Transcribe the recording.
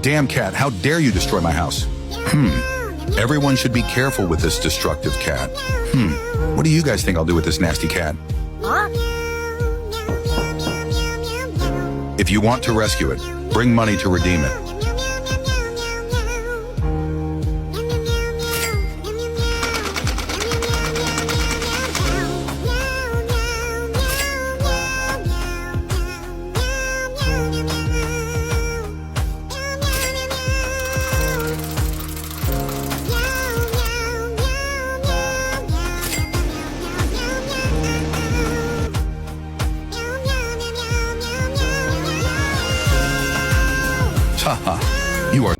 damn cat, how dare you destroy my house? Everyone should be careful with this destructive cat. What do you guys think I'll do with this nasty cat? If you want to rescue it, bring money to redeem it. Haha, you are...